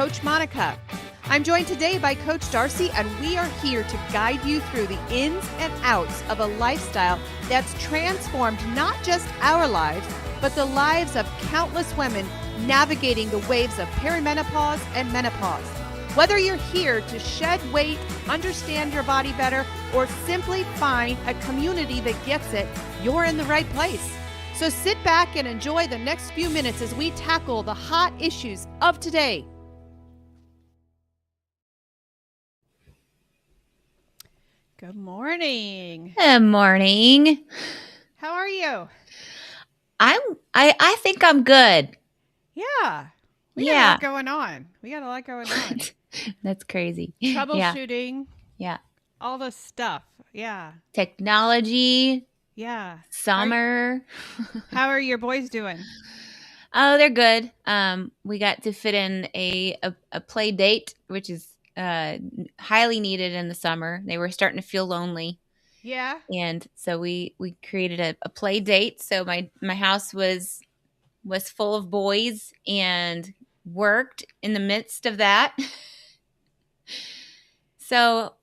Coach Monica. I'm joined today by Coach Darcy, and we are here to guide you through the ins and outs of a lifestyle that's transformed not just our lives, but the lives of countless women navigating the waves of perimenopause and menopause. Whether you're here to shed weight, understand your body better, or simply find a community that gets it, you're in the right place. So sit back and enjoy the next few minutes as we tackle the hot issues of today. Good morning. Good morning. How are you? I think I'm good. Yeah. We got a lot going on. That's crazy. Troubleshooting. Yeah. All the stuff. Yeah. Technology. Yeah. Summer. How are your boys doing? Oh, they're good. We got to fit in a play date, which is highly needed in the summer. They were starting to feel lonely. Yeah. And so we created a play date. So my house was full of boys and worked in the midst of that. So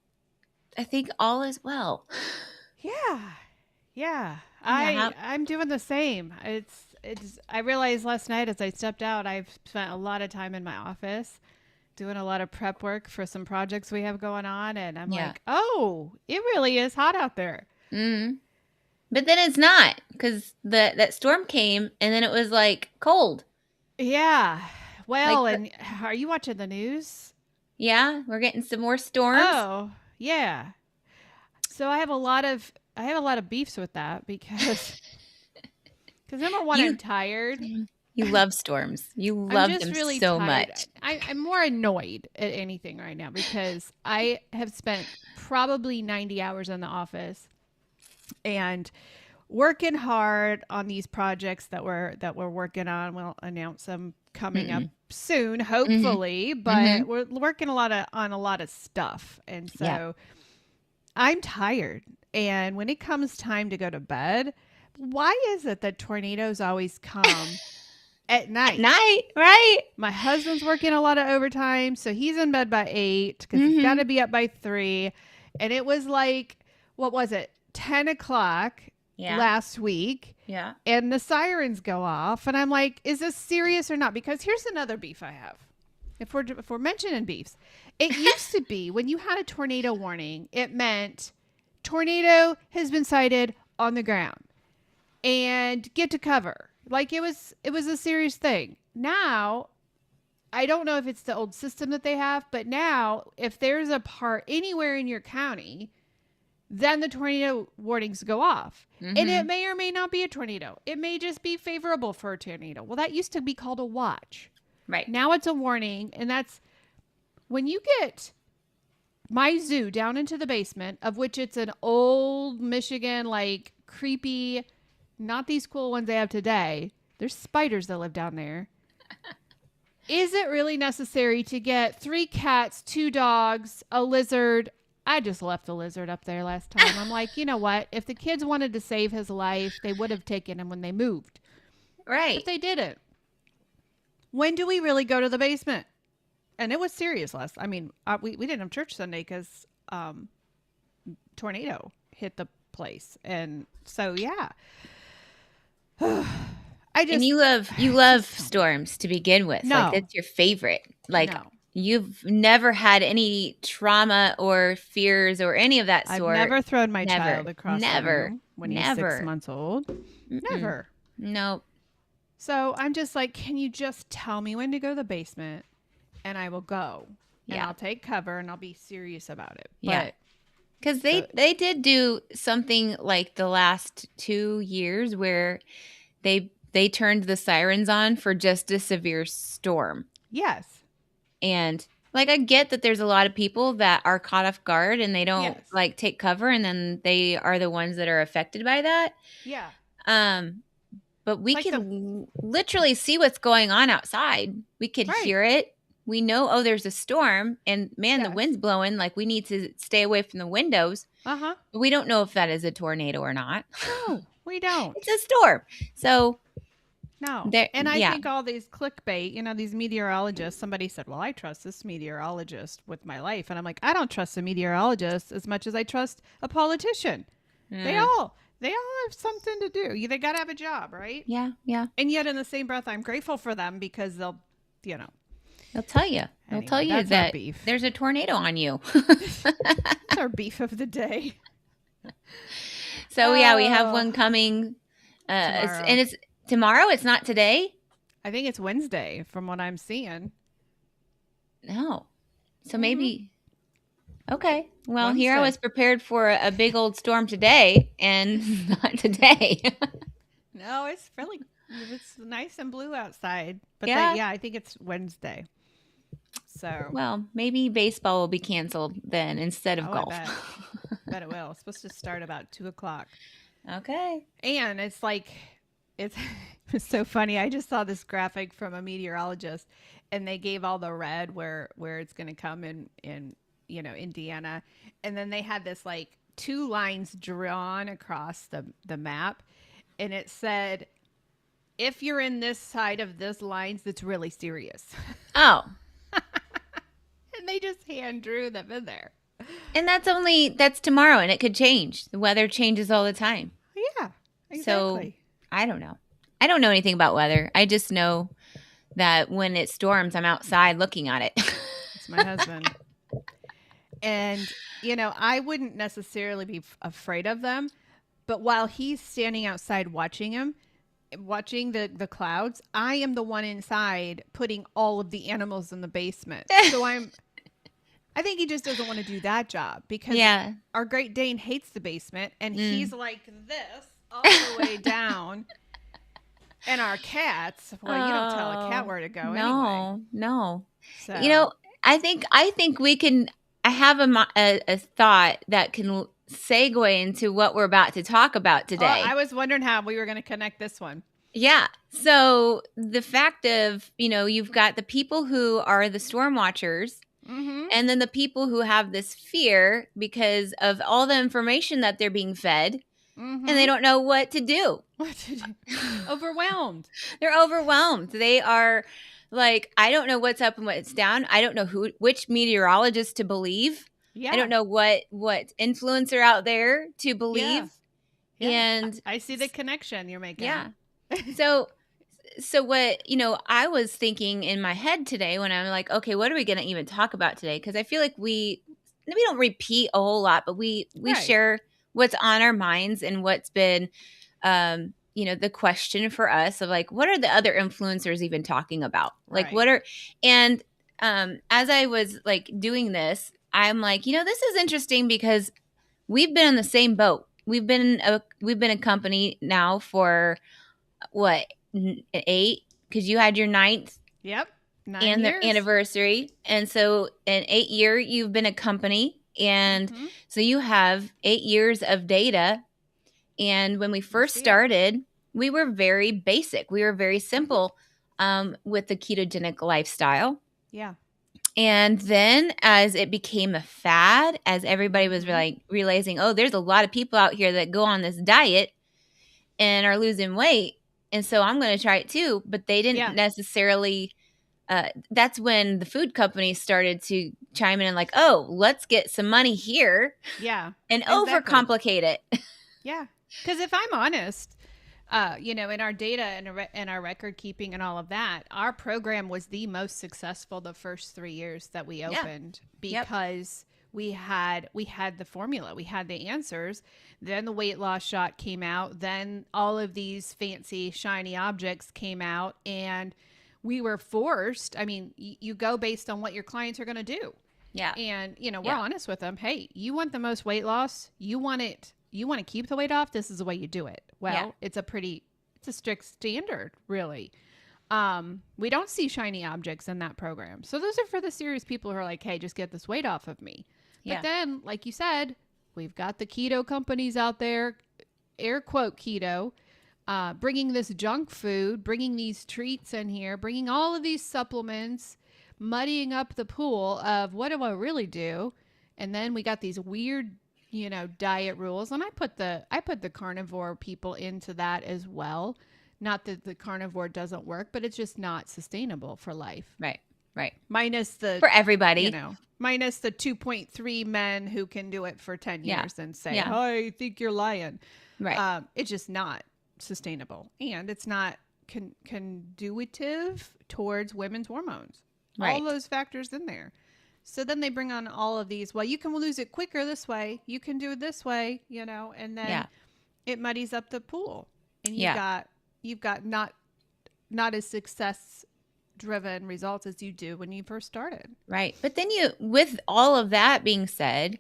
I think all is well. Yeah. I'm doing the same. I realized last night as I stepped out, I've spent a lot of time in my office doing a lot of prep work for some projects we have going on. And I'm like, oh, it really is hot out there. Mm-hmm. But then it's not, because that storm came and then it was like cold. Yeah. Well, and are you watching the news? Yeah, we're getting some more storms. Oh, yeah. So I have a lot of beefs with that because number one, I'm tired. You love storms. You love them really so much. I'm more annoyed at anything right now because I have spent probably 90 hours in the office and working hard on these projects that we're working on. We'll announce them coming up soon, hopefully, but we're working on a lot of stuff. And so I'm tired. And when it comes time to go to bed, why is it that tornadoes always come at night? At night, right? My husband's working a lot of overtime, so he's in bed by 8 because he's got to be up by 3. And it was like, what was it, 10 o'clock last week? Yeah. And the sirens go off, and I'm like, is this serious or not? Because here's another beef I have. If we're mentioning beefs, it used to be when you had a tornado warning, it meant tornado has been sighted on the ground and get to cover. Like it was a serious thing. Now, I don't know if it's the old system that they have, but now if there's a part anywhere in your county, then the tornado warnings go off. And it may or may not be a tornado. It may just be favorable for a tornado. Well, that used to be called a watch. Right. Now it's a warning, and that's when you get my zoo down into the basement, of which it's an old Michigan, like creepy, not these cool ones they have today. There's spiders that live down there. Is it really necessary to get 3 cats, 2 dogs, a lizard? I just left a lizard up there last time. I'm like, you know what? If the kids wanted to save his life, they would have taken him when they moved. Right. But they didn't. When do we really go to the basement? And it was serious we didn't have church Sunday because tornado hit the place. And so, yeah. And you love storms to begin with. No. Like that's your favorite. Like you've never had any trauma or fears or any of that sort. I've never thrown my child across the room when he's 6 months old. Never. Nope. So I'm just like, can you just tell me when to go to the basement and I will go. And I'll take cover and I'll be serious about it. Yeah. Because they did do something like the last 2 years where they turned the sirens on for just a severe storm. Yes. And like I get that there's a lot of people that are caught off guard and they don't like take cover, and then they are the ones that are affected by that. Yeah. But we can literally see what's going on outside. We could hear it. We know, oh, there's a storm, and man, the wind's blowing. Like we need to stay away from the windows. But we don't know if that is a tornado or not. No, we don't. It's a storm. So No. There, And I yeah, think all these clickbait, these meteorologists, somebody said, well, I trust this meteorologist with my life. And I'm like, I don't trust a meteorologist as much as I trust a politician. They mm, all, they all have something to do. They got to have a job, right? yeah, yeah. And yet in the same breath, I'm grateful for them because they'll, you know, They'll tell you. They'll tell anyway, you that's our that beef. there's a tornado on you. That's our beef of the day. So yeah, we have Oh, one coming, tomorrow. and it's tomorrow. It's not today. I think it's Wednesday from what I'm seeing. No. So Mm-hmm. maybe. Okay. Well, here I Wednesday. was prepared for a big old storm today, and not today. No, it's nice and blue outside. But Yeah. yeah, I think it's Wednesday. So, Well, maybe baseball will be canceled then instead of oh, I golf. bet it will. It's supposed to start about 2:00. Okay. And it's like, it's, it's so funny. I just saw this graphic from a meteorologist, and they gave all the red where it's going to come in Indiana, and then they had this like two lines drawn across the map, and it said, if you're in this side of this lines, that's really serious. Oh. And they just hand drew them in there. And that's tomorrow, and it could change. The weather changes all the time. Yeah, So exactly. I don't know. I don't know anything about weather. I just know that when it storms, I'm outside looking at it. It's my husband. And, I wouldn't necessarily be afraid of them. But while he's standing outside watching the clouds, I am the one inside putting all of the animals in the basement. So I think he just doesn't want to do that job because Yeah. our Great Dane hates the basement and he's Mm. like this all the way down. And our cats, well, you don't tell a cat where to go anyway. No. So, I think we can. I have a thought that can segue into what we're about to talk about today. I was wondering how we were going to connect this one. Yeah. So the fact of, you've got the people who are the storm watchers, Mm-hmm. and then the people who have this fear because of all the information that they're being fed, Mm-hmm. and they don't know what to do. Overwhelmed. They're overwhelmed. They are like, I don't know what's up and what's down. I don't know which meteorologist to believe. Yeah. I don't know what influencer out there to believe. Yeah. And I see the connection you're making. yeah. So what, I was thinking in my head today when I'm like, okay, what are we going to even talk about today? Because I feel like we don't repeat a whole lot, but we Right. share what's on our minds and what's been, the question for us of like, what are the other influencers even talking about? Like, Right. as I was like doing this, I'm like, this is interesting because we've been in the same boat. We've been a company now for what, 8? Because you had your 9th. Yep. 9 and years. the anniversary. And so in 8 year, you've been a company. And Mhm. so you have 8 years of data. And when we first started, we were very basic. We were very simple with the ketogenic lifestyle. Yeah. And then as it became a fad, as everybody was like realizing, oh, there's a lot of people out here that go on this diet and are losing weight. And so I'm going to try it too. But they didn't necessarily, that's when the food companies started to chime in and like, oh, let's get some money here. Yeah. And overcomplicate it. Yeah. Because if I'm honest, in our data and our record keeping and all of that, our program was the most successful the first 3 years that we opened because we had the formula, we had the answers. Then the weight loss shot came out. Then all of these fancy shiny objects came out, and we were forced. I mean, you go based on what your clients are going to do. Yeah. And we're honest with them. Hey, you want the most weight loss? You want to keep the weight off? This is the way you do it. Well, it's a strict standard, really. We don't see shiny objects in that program. So those are for the serious people who are like, hey, just get this weight off of me. But then, like you said, we've got the keto companies out there, air quote keto, bringing this junk food, bringing these treats in here, bringing all of these supplements, muddying up the pool of what do I really do? And then we got these weird, diet rules. And I put the carnivore people into that as well, Not that the carnivore doesn't work, but it's just not sustainable for life. Right. Right. Minus the, for everybody. Minus the 2.3 men who can do it for 10 years and say, oh, I think you're lying. Right. It's just not sustainable. And it's not conducive towards women's hormones. Right. All those factors in there. So then they bring on all of these. Well, you can lose it quicker this way. You can do it this way, and then it muddies up the pool. And you've got not as success driven results as you do when you first started. Right. But then with all of that being said,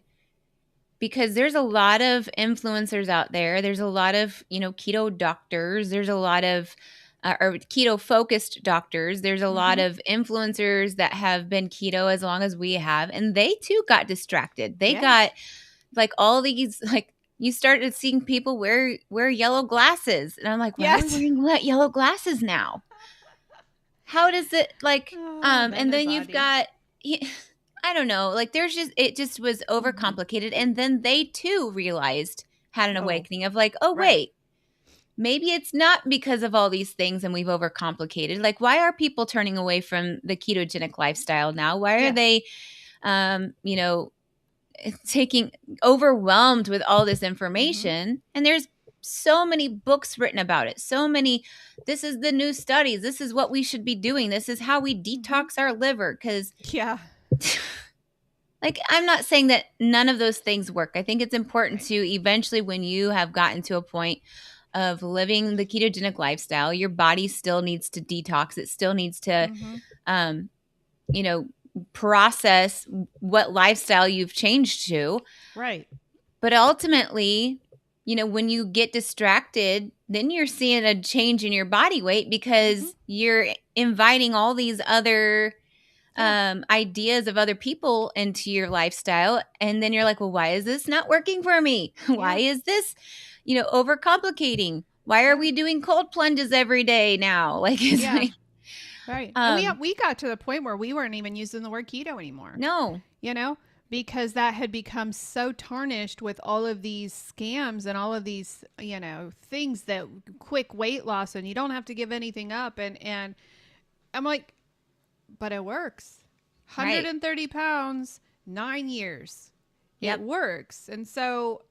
because there's a lot of influencers out there, there's a lot of, keto doctors, there's a lot of or keto focused doctors, there's a lot of influencers that have been keto as long as we have, and they too got distracted. They got like all these, like, you started seeing people wear yellow glasses, and I'm like, why are we wearing yellow glasses now? How does it and then you've got, I don't know, like it just was overcomplicated. And then they too had an awakening of like, wait, maybe it's not because of all these things and we've overcomplicated. Like, why are people turning away from the ketogenic lifestyle now? Why are they, taking overwhelmed with all this information? And there's so many books written about it. So many, this is the new studies. This is what we should be doing. This is how we detox our liver. Because like, I'm not saying that none of those things work. I think it's important to eventually, when you have gotten to a point of living the ketogenic lifestyle, your body still needs to detox. It still needs to, process what lifestyle you've changed to. Right. But ultimately, when you get distracted, then you're seeing a change in your body weight because you're inviting all these other ideas of other people into your lifestyle. And then you're like, well, why is this not working for me? Why is this, overcomplicating? Why are we doing cold plunges every day now? Like, it's like, right. And we got to the point where we weren't even using the word keto anymore. No. Because that had become so tarnished with all of these scams and all of these, things that quick weight loss and you don't have to give anything up. And I'm like, but it works. 130 pounds, 9 years. It works. And so,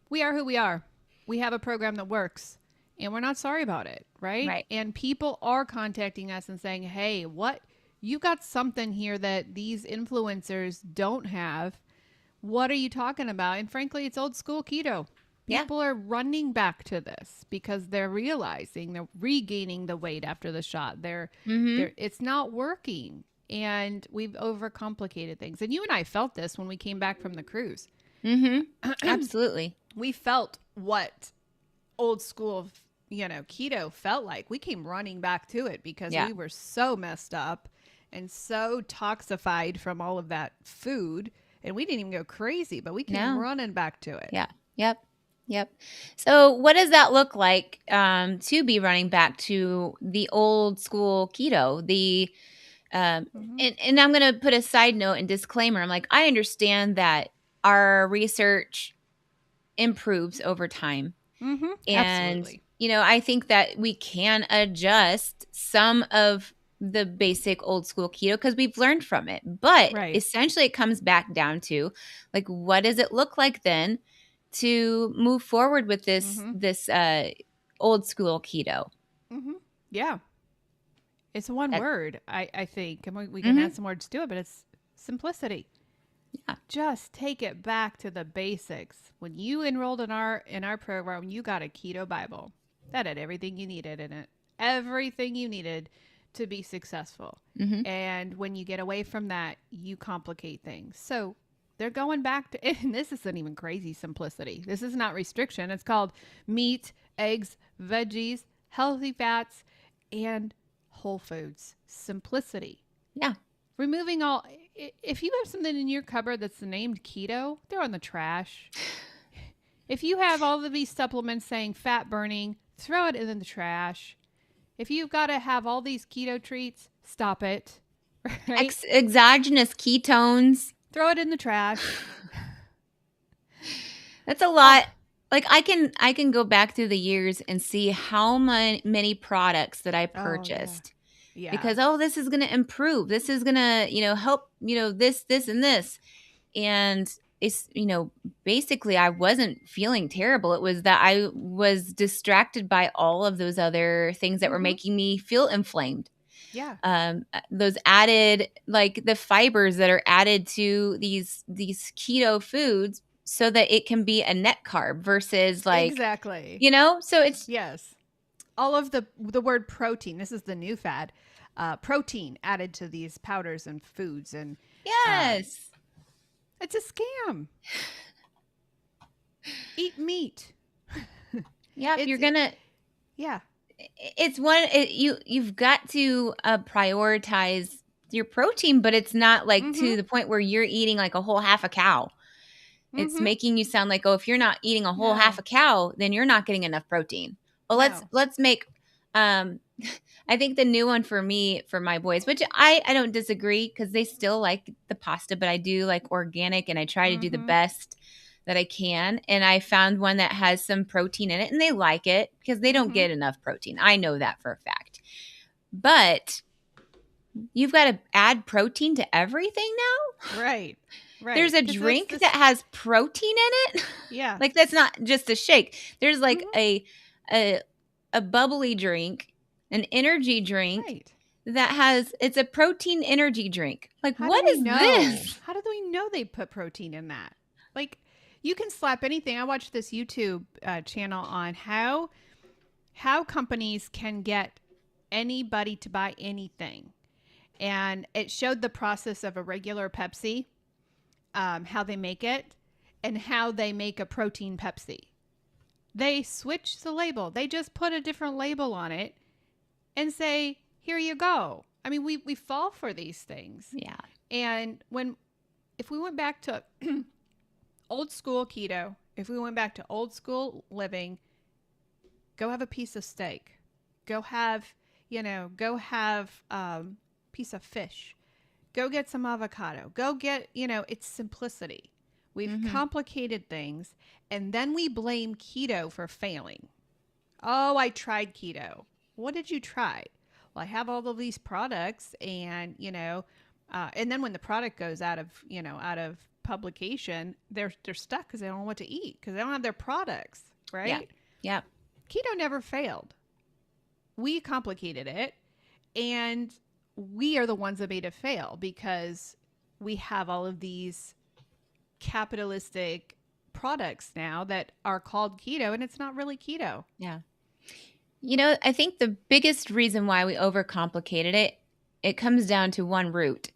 we are who we are. We have a program that works. And we're not sorry about it, right? And people are contacting us and saying, hey, you got something here that these influencers don't have. What are you talking about? And frankly, it's old school keto. People are running back to this because they're realizing they're regaining the weight after the shot. It's not working. And we've overcomplicated things. And you and I felt this when we came back from the cruise. Absolutely. We felt what old school keto felt like. We came running back to it because we were so messed up and so toxified from all of that food. And we didn't even go crazy, but we came running back to it. Yep. So what does that look like to be running back to the old school keto? And I'm going to put a side note and disclaimer. I'm like, I understand that our research improves over time. And, absolutely. I think that we can adjust some of the basic old school keto because we've learned from it. But essentially it comes back down to like, what does it look like then to move forward with this old school keto? Yeah. It's one word, I think. And we can add some words to it, but it's simplicity. Yeah. Just take it back to the basics. When you enrolled in our program, you got a keto Bible. That had everything you needed in it. Everything you needed to be successful. And when you get away from that, you complicate things. So they're going back to, and this isn't even crazy simplicity. This is not restriction. It's called meat, eggs, veggies, healthy fats, and whole foods. Simplicity. Yeah. Removing all, if you have something in your cupboard that's named keto, throw in the trash. If you have all of these supplements saying fat burning, throw it in the trash. If you've got to have all these keto treats, stop it. Right? Exogenous ketones. Throw it in the trash. That's a lot. like I can go back through the years and see how many products that I Oh, yeah. purchased Yeah. because this is going to improve. This is going to, help, this and this. And it's, basically I wasn't feeling terrible. It was that I was distracted by all of those other things that were Mm-hmm. making me feel inflamed. Yeah. Those added, like the fibers that are added to these keto foods so that it can be a net carb versus like, Exactly. so it's, Yes. All of the word protein. This is the new fad. Protein added to these powders and foods, and yes. it's a scam. Eat meat. Yep. It's You're going to, yeah. it's you've got to prioritize your protein, but it's not like Mm-hmm. to the point where you're eating like a whole half a cow. It's Mm-hmm. making you sound like, if you're not eating a whole half No. a cow, then you're not getting enough protein. Well, No. let's make I think the new one for me, for my boys, which I don't disagree because they still like the pasta, but I do like organic and I try to do the Mm-hmm. best that I can. And I found one that has some protein in it and they like it because they don't Mm-hmm. get enough protein. I know that for a fact. But you've got to add protein to everything now. Right. Right. There's a 'Cause that's drink this. that has protein in it. Yeah. Like that's not just a shake. There's like Mm-hmm. a bubbly drink, an energy drink Right. that has it's a protein energy drink. Like How do what we is know? this? How do we know they put protein in that? Like, you can slap anything. I watched this YouTube channel on how companies can get anybody to buy anything, and it showed the process of a regular Pepsi, how they make it, and how they make a protein Pepsi. They switch the label. They just put a different label on it and say, "Here you go." I mean, we fall for these things. Yeah. And if we went back to old school keto, if we went back to old school living, go have a piece of steak, go have, piece of fish, go get some avocado, go get, it's simplicity. We've complicated things, and then we blame keto for failing. Oh, I tried keto. What did you try? Well, I have all of these products, and and then when the product goes out of publication, they're stuck because they don't know what to eat because they don't have their products, Yeah. right? Yeah. Keto never failed. We complicated it, and we are the ones that made it fail because we have all of these capitalistic products now that are called keto, and it's not really keto. Yeah. I think the biggest reason why we overcomplicated it comes down to one root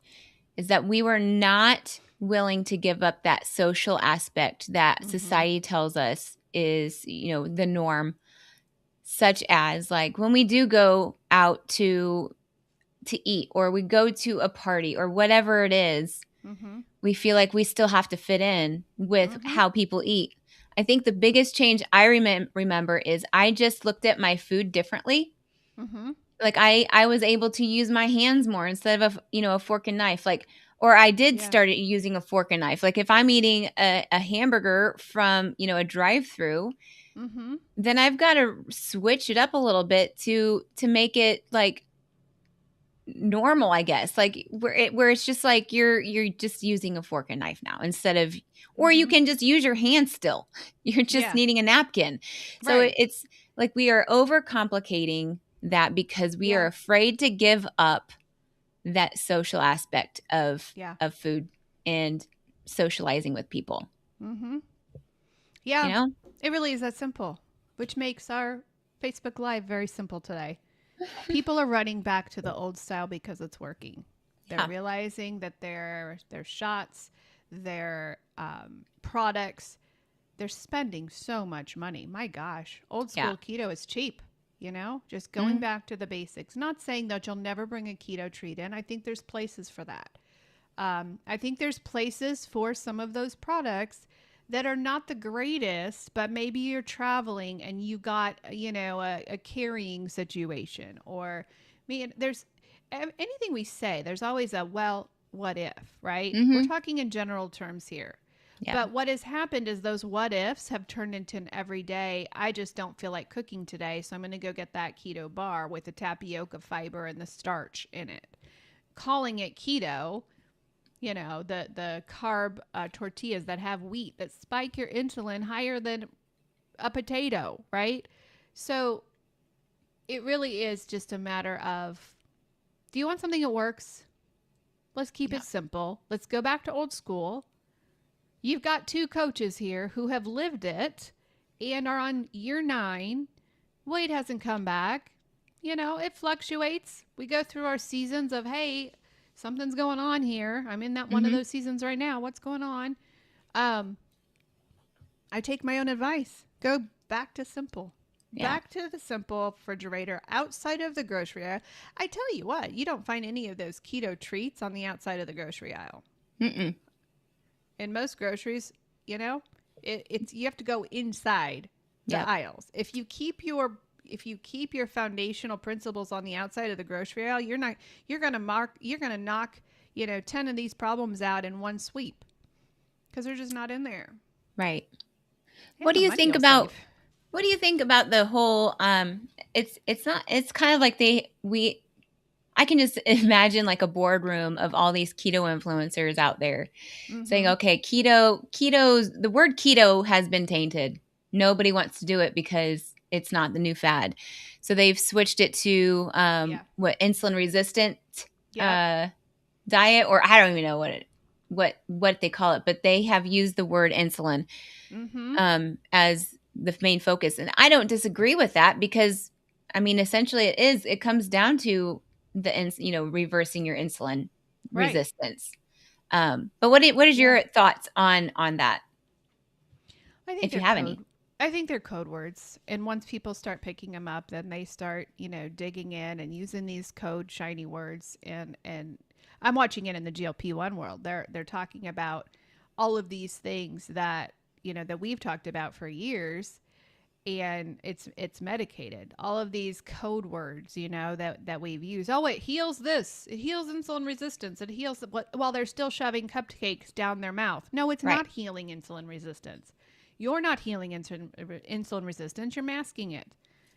is that we were not willing to give up that social aspect that society tells us is, the norm, such as like when we do go out to eat or we go to a party or whatever it is, we feel like we still have to fit in with how people eat. I think the biggest change I remember is I just looked at my food differently. Like I was able to use my hands more instead of a fork and knife. Like, or I did start using a fork and knife. Like if I'm eating a hamburger from a drive-through, then I've got to switch it up a little bit to make it like normal, I guess, like where it's just like you're just using a fork and knife now instead of, or you can just use your hand still. You're just needing a napkin. So Right. it's like we are overcomplicating that because we are afraid to give up that social aspect of food and socializing with people. Yeah, it really is that simple, which makes our Facebook Live very simple today. People are running back to the old style because it's working. They're realizing that their shots, their products, they're spending so much money. My gosh, old school keto is cheap. Just going back to the basics. Not saying that you'll never bring a keto treat in. I think there's places for that. I think there's places for some of those products that are not the greatest, but maybe you're traveling and you got, a carrying situation, or there's anything we say, there's always a, well, what if, right? We're talking in general terms here. Yeah. But what has happened is those what ifs have turned into an everyday, I just don't feel like cooking today, so I'm going to go get that keto bar with the tapioca fiber and the starch in it. Calling it keto, the carb tortillas that have wheat that spike your insulin higher than a potato, right? So it really is just a matter of, do you want something that works? Let's keep it simple. Let's go back to old school. You've got 2 coaches here who have lived it and are on year 9. Weight hasn't come back. It fluctuates. We go through our seasons of, hey, something's going on here. I'm in that one of those seasons right now. What's going on? I take my own advice. Go back to simple. Yeah. Back to the simple refrigerator outside of the grocery aisle. I tell you what, you don't find any of those keto treats on the outside of the grocery aisle. Mm-mm. In most groceries, it's you have to go inside the aisles. If you keep your foundational principles on the outside of the grocery aisle, you're going to knock 10 of these problems out in one sweep because they're just not in there. Right. What do you think about the whole it's kind of like I can just imagine like a boardroom of all these keto influencers out there saying, okay, the word keto has been tainted. Nobody wants to do it because it's not the new fad. So they've switched it to insulin resistant diet, or I don't even know what they call it, but they have used the word insulin as the main focus. And I don't disagree with that because, I mean, essentially it comes down to reversing your insulin resistance. But what is your thoughts on that? I think if you have any. I think they're code words. And once people start picking them up, then they start, digging in and using these code shiny words. And I'm watching it in the GLP-1 world. They're talking about all of these things that, that we've talked about for years. And it's medicated. All of these code words, that we've used. Oh, it heals this. It heals insulin resistance. It heals while they're still shoving cupcakes down their mouth. No, it's not healing insulin resistance. You're not healing insulin resistance. You're masking it.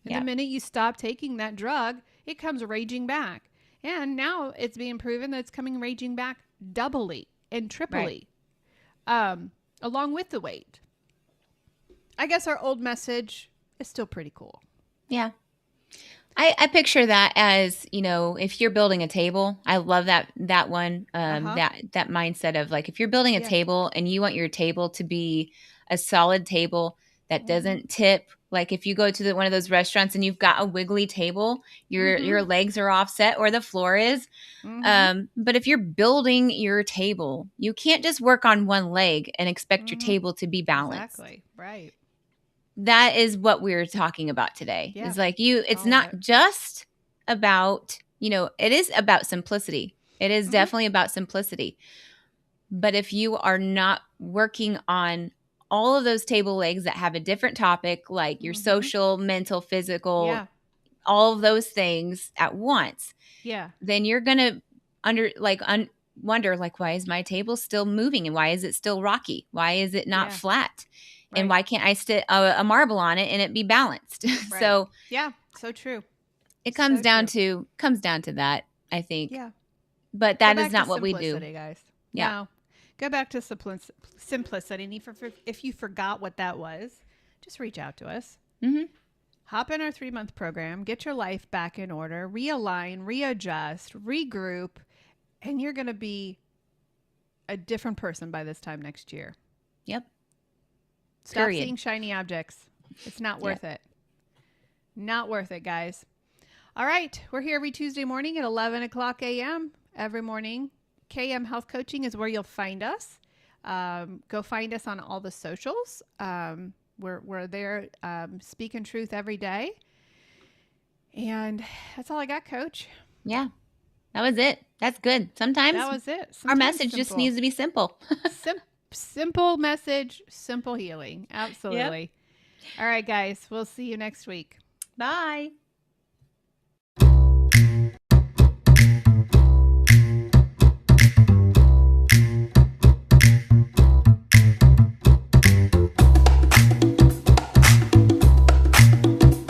And the minute you stop taking that drug, it comes raging back. And now it's being proven that it's coming raging back doubly and triply, along with the weight. I guess our old message is still pretty cool. Yeah. I picture that as, if you're building a table, I love that one, that mindset of like, if you're building a table and you want your table to be a solid table that doesn't tip, like if you go to one of those restaurants and you've got a wiggly table, your legs are offset or the floor is. But if you're building your table, you can't just work on one leg and expect your table to be balanced. Exactly. Right. That is what we're talking about today. Yeah. It's like it's not just about, it is about simplicity. It is definitely about simplicity. But if you are not working on all of those table legs that have a different topic, like your social, mental, physical, all of those things at once, then you're going to wonder, like, why is my table still moving? And why is it still rocky? Why is it not flat? Right. And why can't I sit a marble on it and it be balanced? Right. So so true. It comes down to that, I think. Yeah. But that is not what we do, guys. Yeah. No. Go back to simplicity. And if you forgot what that was, just reach out to us. Hop in our 3-month program. Get your life back in order. Realign, readjust, regroup, and you're going to be a different person by this time next year. Yep. Stop seeing shiny objects. It's not worth it. Not worth it, guys. All right. We're here every Tuesday morning at 11 o'clock a.m. every morning. KM Health Coaching is where you'll find us. Go find us on all the socials. We're there speaking truth every day. And that's all I got, Coach. Yeah. That was it. That's good. Sometimes that was it. Our message just needs to be simple. Simple message, simple healing. Absolutely. Yep. All right, guys. We'll see you next week. Bye.